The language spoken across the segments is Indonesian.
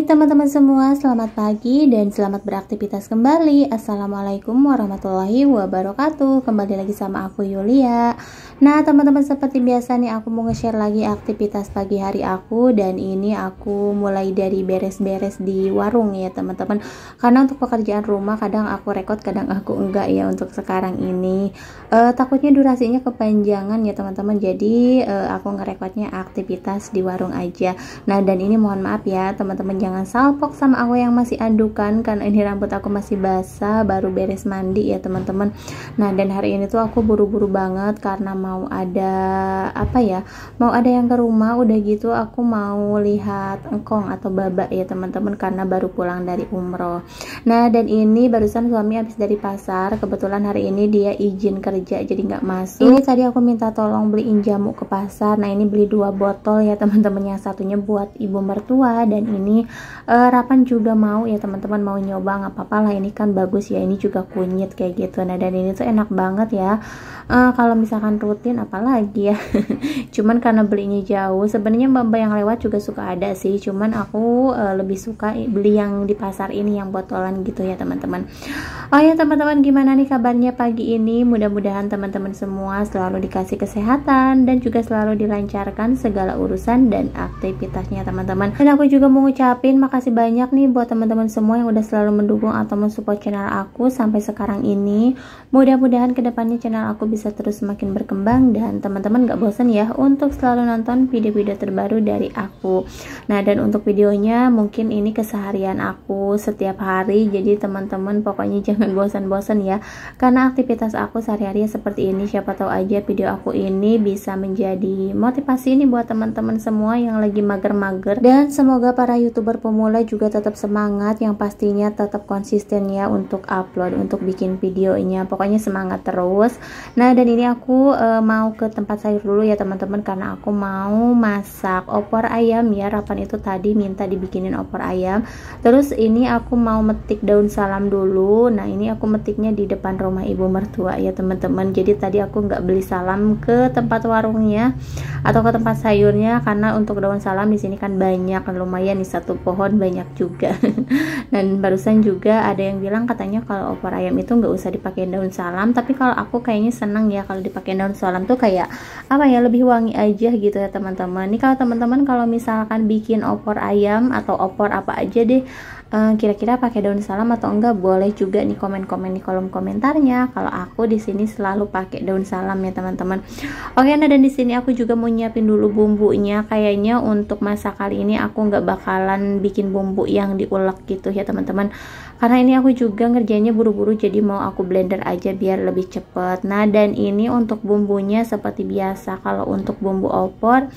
Hai teman-teman semua, selamat pagi dan selamat beraktivitas kembali. Assalamualaikum warahmatullahi wabarakatuh. Kembali lagi sama aku Yulia. Nah teman-teman, seperti biasa nih aku mau nge-share lagi aktivitas pagi hari aku. Dan ini aku mulai dari beres-beres di warung ya teman-teman. Karena untuk pekerjaan rumah kadang aku rekod, kadang aku enggak ya untuk sekarang ini. Takutnya durasinya kepanjangan ya teman-teman. Jadi aku ngerekodnya aktivitas di warung aja. Nah dan ini mohon maaf ya teman-teman, jangan salpok sama aku yang masih adukan karena ini rambut aku masih basah, baru beres mandi ya teman-teman. Nah dan hari ini tuh aku buru-buru banget karena mau ada mau ada yang ke rumah. Udah gitu aku mau lihat engkong atau babak ya teman-teman, karena baru pulang dari umroh. Nah dan ini barusan suami habis dari pasar, kebetulan hari ini dia izin kerja jadi nggak masuk. Ini tadi aku minta tolong beliin jamu ke pasar. Nah ini beli 2 botol ya teman-teman, yang satunya buat ibu mertua dan ini Rapan juga mau ya teman-teman, mau nyoba, nggak apa-apa lah, ini kan bagus ya, ini juga kunyit kayak gitu. Nah dan ini tuh enak banget ya. Kalau misalkan rutin apalagi ya. Cuman karena belinya jauh, sebenarnya mbak-mbak yang lewat juga suka ada sih, cuman aku lebih suka beli yang di pasar ini yang botolan gitu ya teman-teman. Oh ya teman-teman, gimana nih kabarnya pagi ini? Mudah-mudahan teman-teman semua selalu dikasih kesehatan dan juga selalu dilancarkan segala urusan dan aktivitasnya teman-teman. Dan aku juga mau ngucapin makasih banyak nih buat teman-teman semua yang udah selalu mendukung atau mensupport channel aku sampai sekarang ini. Mudah-mudahan kedepannya channel aku bisa terus semakin berkembang dan teman-teman gak bosan ya untuk selalu nonton video-video terbaru dari aku. Nah dan untuk videonya mungkin ini keseharian aku setiap hari, jadi teman-teman pokoknya jangan bosan-bosan ya, karena aktivitas aku sehari-hari seperti ini. Siapa tahu aja video aku ini bisa menjadi motivasi nih buat teman-teman semua yang lagi mager-mager. Dan semoga para youtuber pemula juga tetap semangat, yang pastinya tetap konsisten ya untuk upload, untuk bikin videonya. Pokoknya semangat terus. Nah dan ini aku mau ke tempat sayur dulu ya teman-teman, karena aku mau masak opor ayam ya. Rapan itu tadi minta dibikinin opor ayam. Terus ini aku mau metik daun salam dulu. Nah ini aku metiknya di depan rumah ibu mertua ya teman-teman. Jadi tadi aku nggak beli salam ke tempat warungnya atau ke tempat sayurnya, karena untuk daun salam di sini kan banyak, lumayan nih, satu pohon banyak juga. Dan barusan juga ada yang bilang katanya kalau opor ayam itu nggak usah dipakai daun salam, tapi kalau aku kayaknya seneng ya kalau dipakai daun salam tuh kayak apa ya, lebih wangi aja gitu ya teman-teman. Nih kalau teman-teman kalau misalkan bikin opor ayam atau opor apa aja deh, kira-kira pakai daun salam atau enggak, boleh juga nih komen-komen di kolom komentarnya. Kalau aku di sini selalu pakai daun salam ya teman-teman. Oke, nah dan di sini aku juga mau nyiapin dulu bumbunya. Kayaknya untuk masak kali ini aku nggak bakalan bikin bumbu yang diulek gitu ya teman-teman, karena ini aku juga ngerjainnya buru-buru, jadi mau aku blender aja biar lebih cepet. Nah dan ini untuk bumbunya seperti biasa. Kalau untuk bumbu opor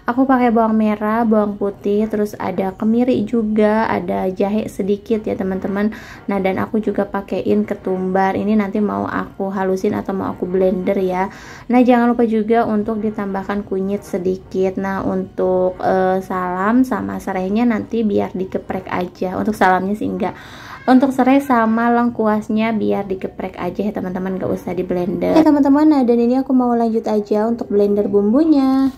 aku pakai bawang merah, bawang putih, terus ada kemiri juga, ada jahe sedikit ya teman-teman. Nah dan aku juga pakein ketumbar, ini nanti mau aku halusin atau mau aku blender ya. Nah jangan lupa juga untuk ditambahkan kunyit sedikit. Nah untuk salam sama serainya nanti biar digeprek aja. Untuk salamnya sih enggak, untuk serai sama lengkuasnya biar digeprek aja ya teman-teman, gak usah di blender ya teman-teman. Nah dan ini aku mau lanjut aja untuk blender bumbunya.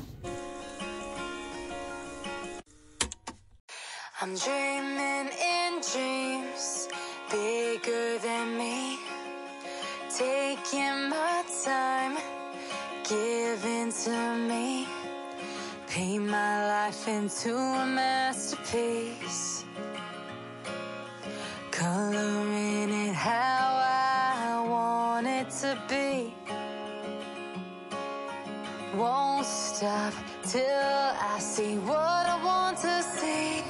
I'm dreaming in dreams bigger than me, taking my time, giving to me, paint my life into a masterpiece, coloring it how I want it to be, won't stop till I see what I want to see.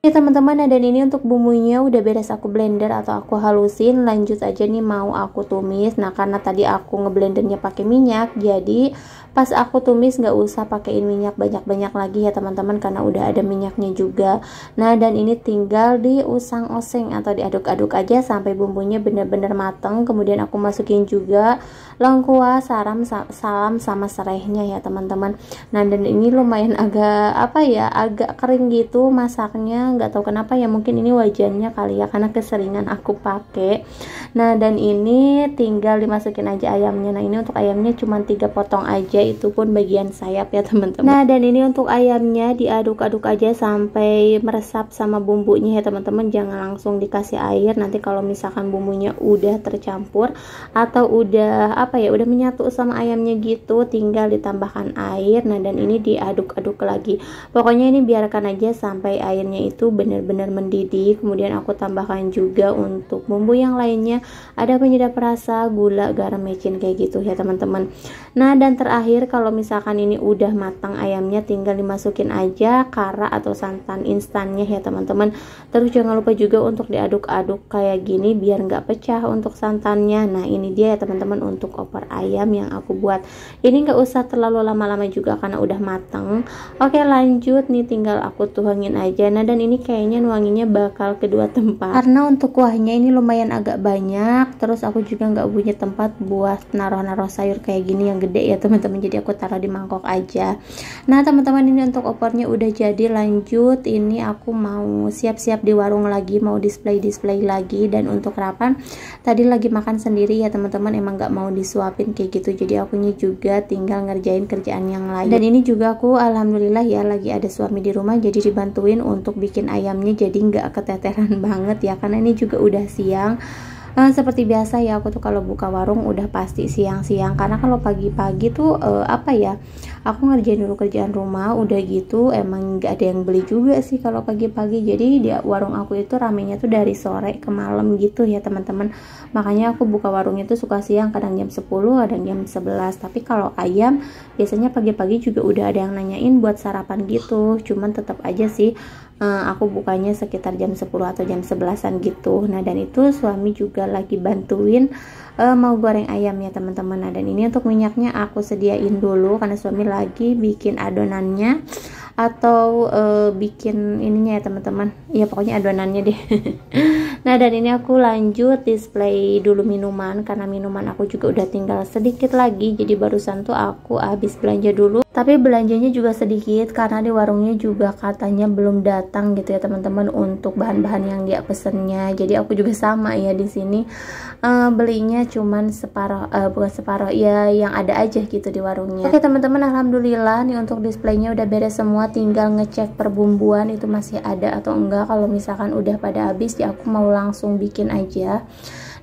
Ya teman-teman, nah dan ini untuk bumbunya udah beres aku blender atau aku halusin. Lanjut aja nih mau aku tumis. Nah karena tadi aku ngeblendernya pakai minyak, jadi pas aku tumis nggak usah pakein minyak banyak-banyak lagi ya teman-teman, karena udah ada minyaknya juga. Nah dan ini tinggal diusang-oseng atau diaduk-aduk aja sampai bumbunya bener-bener mateng. Kemudian aku masukin juga lengkuas, salam sama serainya ya teman-teman. Nah dan ini lumayan agak agak kering gitu masaknya, nggak tahu kenapa ya, mungkin ini wajannya kali ya karena keseringan aku pakai. Nah dan ini tinggal dimasukin aja ayamnya. Nah ini untuk ayamnya cuma 3 potong aja, itu pun bagian sayap ya teman-teman. Nah dan ini untuk ayamnya diaduk-aduk aja sampai meresap sama bumbunya ya teman-teman, jangan langsung dikasih air. Nanti kalau misalkan bumbunya udah tercampur atau udah apa ya, udah menyatu sama ayamnya gitu, tinggal ditambahkan air. Nah dan ini diaduk-aduk lagi, pokoknya ini biarkan aja sampai airnya itu benar-benar mendidih. Kemudian aku tambahkan juga untuk bumbu yang lainnya, ada penyedap rasa, gula, garam, mecin kayak gitu ya teman-teman. Nah dan terakhir kalau misalkan ini udah matang ayamnya, tinggal dimasukin aja kara atau santan instannya ya teman-teman. Terus jangan lupa juga untuk diaduk-aduk kayak gini biar nggak pecah untuk santannya. Nah ini dia ya teman-teman untuk opor ayam yang aku buat. Ini nggak usah terlalu lama-lama juga karena udah matang. Oke lanjut nih, tinggal aku tuangin aja. Nah dan ini kayaknya nuanginnya bakal kedua tempat karena untuk kuahnya ini lumayan agak banyak. Terus aku juga nggak punya tempat buat naruh-naruh sayur kayak gini yang gede ya teman-teman, jadi aku taruh di mangkok aja. Nah teman-teman ini untuk opornya udah jadi. Lanjut ini aku mau siap-siap di warung lagi, mau display lagi. Dan untuk Rapan tadi lagi makan sendiri ya teman-teman, emang nggak mau disuapin kayak gitu, jadi akunya juga tinggal ngerjain kerjaan yang lain. Dan ini juga aku alhamdulillah ya lagi ada suami di rumah, jadi dibantuin untuk bikin ayamnya, jadi nggak keteteran banget ya karena ini juga udah siang. Seperti biasa ya, aku tuh kalau buka warung udah pasti siang-siang, karena kalau pagi-pagi tuh apa ya, aku ngerjain dulu kerjaan rumah, udah gitu emang nggak ada yang beli juga sih kalau pagi-pagi. Jadi di warung aku itu ramenya tuh dari sore ke malam gitu ya teman-teman, makanya aku buka warung itu suka siang, kadang jam 10, kadang jam 11. Tapi kalau ayam biasanya pagi-pagi juga udah ada yang nanyain buat sarapan gitu, cuman tetap aja sih aku bukanya sekitar jam 10 atau jam 11an gitu. Nah dan itu suami juga lagi bantuin mau goreng ayam ya teman-teman. Nah dan ini untuk minyaknya aku sediain dulu karena suami lagi bikin adonannya atau bikin ininya ya teman-teman, ya pokoknya adonannya deh. Nah dan ini aku lanjut display dulu minuman karena minuman aku juga udah tinggal sedikit lagi, jadi barusan tuh aku habis belanja dulu, tapi belanjanya juga sedikit karena di warungnya juga katanya belum datang gitu ya teman-teman untuk bahan-bahan yang dia pesennya. Jadi aku juga sama ya di sini belinya cuman separuh, bukan separuh ya, yang ada aja gitu di warungnya. Oke teman-teman, alhamdulillah nih untuk displaynya udah beres semua, tinggal ngecek perbumbuan itu masih ada atau enggak. Kalau misalkan udah pada habis ya aku mau langsung bikin aja.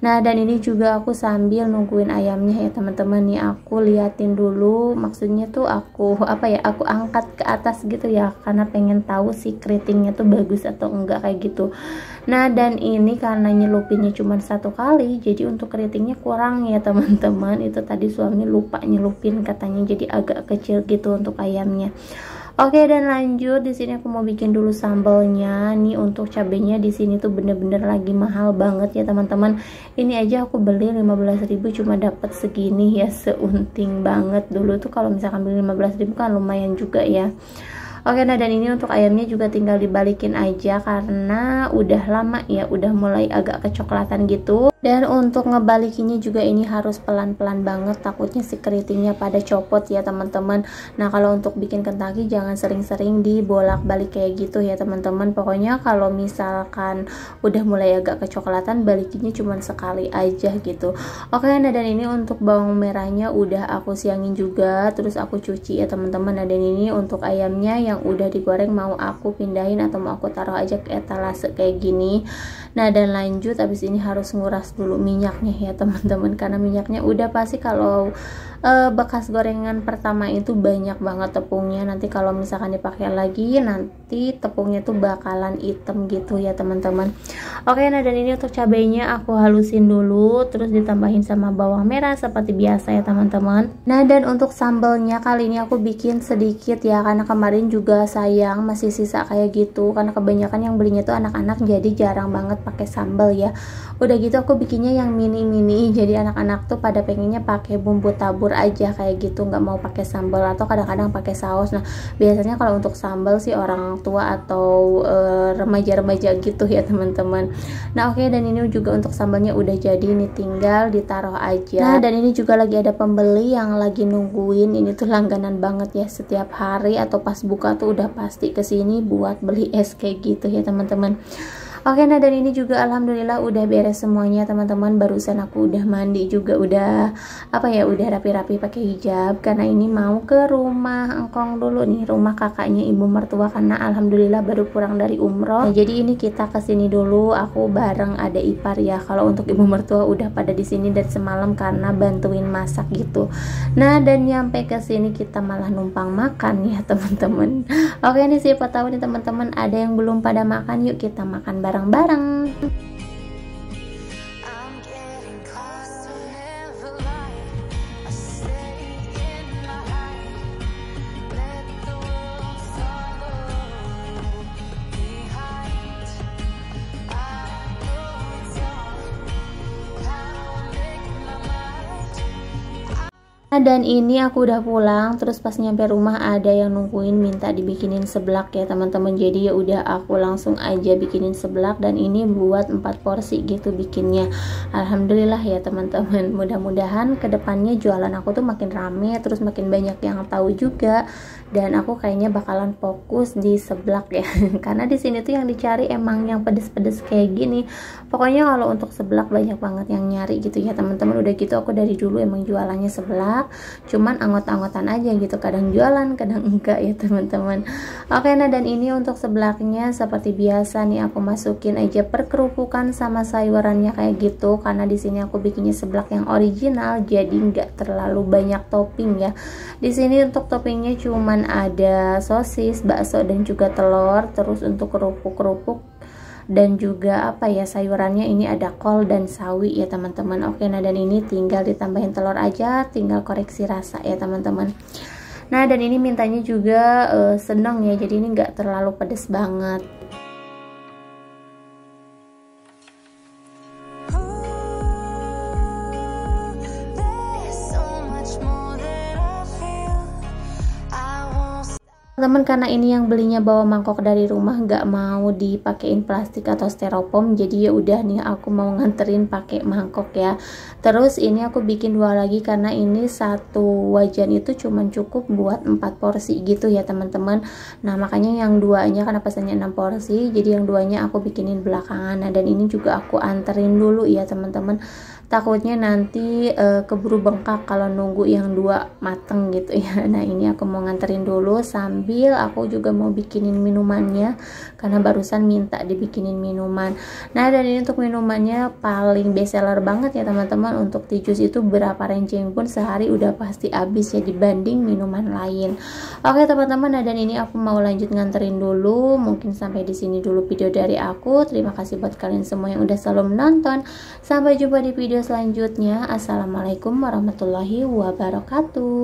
Nah dan ini juga aku sambil nungguin ayamnya ya teman-teman, nih aku liatin dulu, maksudnya tuh aku apa ya, aku angkat ke atas gitu ya karena pengen tahu si keritingnya tuh bagus atau enggak kayak gitu. Nah dan ini karena nyelupinnya cuma 1 kali, jadi untuk keritingnya kurang ya teman-teman. Itu tadi suami lupa nyelupin katanya, jadi agak kecil gitu untuk ayamnya. Oke dan lanjut di sini aku mau bikin dulu sambalnya. Nih untuk cabenya di sini tuh bener-bener lagi mahal banget ya teman-teman. Ini aja aku beli 15.000 cuma dapat segini ya, seunting banget. Dulu tuh kalau misalkan beli 15.000 kan lumayan juga ya. Oke, nah dan ini untuk ayamnya juga tinggal dibalikin aja karena udah lama ya, udah mulai agak kecoklatan gitu. Dan untuk ngebalikinnya juga ini harus pelan-pelan banget, takutnya si keritingnya pada copot ya teman-teman. Nah kalau untuk bikin Kentucky jangan sering-sering dibolak-balik kayak gitu ya teman-teman. Pokoknya kalau misalkan udah mulai agak kecoklatan, balikinnya cuma sekali aja gitu. Oke, nah dan ini untuk bawang merahnya udah aku siangin juga, terus aku cuci ya teman-teman. Nah dan ini untuk ayamnya yang udah digoreng mau aku pindahin atau mau aku taruh aja ke etalase kayak gini. Nah dan lanjut abis ini harus nguras dulu minyaknya ya teman-teman, karena minyaknya udah pasti kalau bekas gorengan pertama itu banyak banget tepungnya. Nanti kalau misalkan dipakai lagi nanti tepungnya tuh bakalan hitam gitu ya teman-teman. Oke, nah dan ini untuk cabenya aku halusin dulu, terus ditambahin sama bawang merah seperti biasa ya teman-teman. Nah dan untuk sambalnya kali ini aku bikin sedikit ya, karena kemarin juga sayang masih sisa kayak gitu, karena kebanyakan yang belinya tuh anak-anak jadi jarang banget pakai sambal ya. Udah gitu aku bikinnya yang mini-mini, jadi anak-anak tuh pada pengennya pakai bumbu tabur aja kayak gitu, nggak mau pakai sambal atau kadang-kadang pakai saus. Nah biasanya kalau untuk sambal sih orang tua atau remaja-remaja gitu ya teman-teman. Nah oke, dan ini juga untuk sambalnya udah jadi, ini tinggal ditaruh aja. Nah dan ini juga lagi ada pembeli yang lagi nungguin, ini tuh langganan banget ya, setiap hari atau pas buka tuh udah pasti kesini buat beli es kayak gitu ya teman-teman. Oke, nah dan ini juga alhamdulillah udah beres semuanya teman-teman. Barusan aku udah mandi juga, udah udah rapi-rapi pakai hijab, karena ini mau ke rumah engkong dulu nih, rumah kakaknya ibu mertua, karena alhamdulillah baru pulang dari umroh. Nah, jadi ini kita kesini dulu, aku bareng ada ipar ya. Kalau untuk ibu mertua udah pada di sini dari semalam karena bantuin masak gitu. Nah dan nyampe ke sini kita malah numpang makan ya teman-teman. Oke, ini siapa tahu nih teman-teman ada yang belum pada makan, yuk kita makan bareng-bareng. Dan ini aku udah pulang, terus pas nyampe rumah ada yang nungguin minta dibikinin seblak ya teman-teman. Jadi ya udah aku langsung aja bikinin seblak, dan ini buat 4 porsi gitu bikinnya. Alhamdulillah ya teman-teman. Mudah-mudahan kedepannya jualan aku tuh makin rame, terus makin banyak yang tahu juga, dan aku kayaknya bakalan fokus di seblak ya. Karena di sini tuh yang dicari emang yang pedes-pedes kayak gini. Pokoknya kalau untuk seblak banyak banget yang nyari gitu ya teman-teman. Udah gitu aku dari dulu emang jualannya seblak, cuman anggot-anggotan aja gitu, kadang jualan kadang enggak ya teman-teman. Oke, nah dan ini untuk seblaknya seperti biasa nih, aku masukin aja perkerupukan sama sayurannya kayak gitu, karena di sini aku bikinnya seblak yang original, jadi nggak terlalu banyak topping ya. Di sini untuk toppingnya cuman ada sosis, bakso, dan juga telur. Terus untuk kerupuk-kerupuk dan juga sayurannya ini ada kol dan sawi ya teman-teman. Oke, nah dan ini tinggal ditambahin telur aja, tinggal koreksi rasa ya teman-teman. Nah dan ini mintanya juga sedang ya, jadi ini nggak terlalu pedes banget. Teman, karena ini yang belinya bawa mangkok dari rumah, nggak mau dipakein plastik atau styrofoam, jadi ya udah nih aku mau nganterin pakai mangkok ya. Terus ini aku bikin 2 lagi karena ini satu wajan itu cuman cukup buat 4 porsi gitu ya teman-teman. Nah makanya yang 2-nya karena pesannya 6 porsi, jadi yang 2-nya aku bikinin belakangan. Nah dan ini juga aku anterin dulu ya teman-teman, takutnya nanti keburu bengkak kalau nunggu yang 2 mateng gitu ya. Nah ini aku mau nganterin dulu sambil aku juga mau bikinin minumannya, karena barusan minta dibikinin minuman. Nah dan ini untuk minumannya paling best seller banget ya teman-teman. Untuk tea juice itu berapa renceng pun sehari udah pasti habis ya dibanding minuman lain. Oke teman-teman, nah dan ini aku mau lanjut nganterin dulu. Mungkin sampai di sini dulu video dari aku. Terima kasih buat kalian semua yang udah selalu menonton. Sampai jumpa di video selanjutnya. Assalamualaikum warahmatullahi wabarakatuh.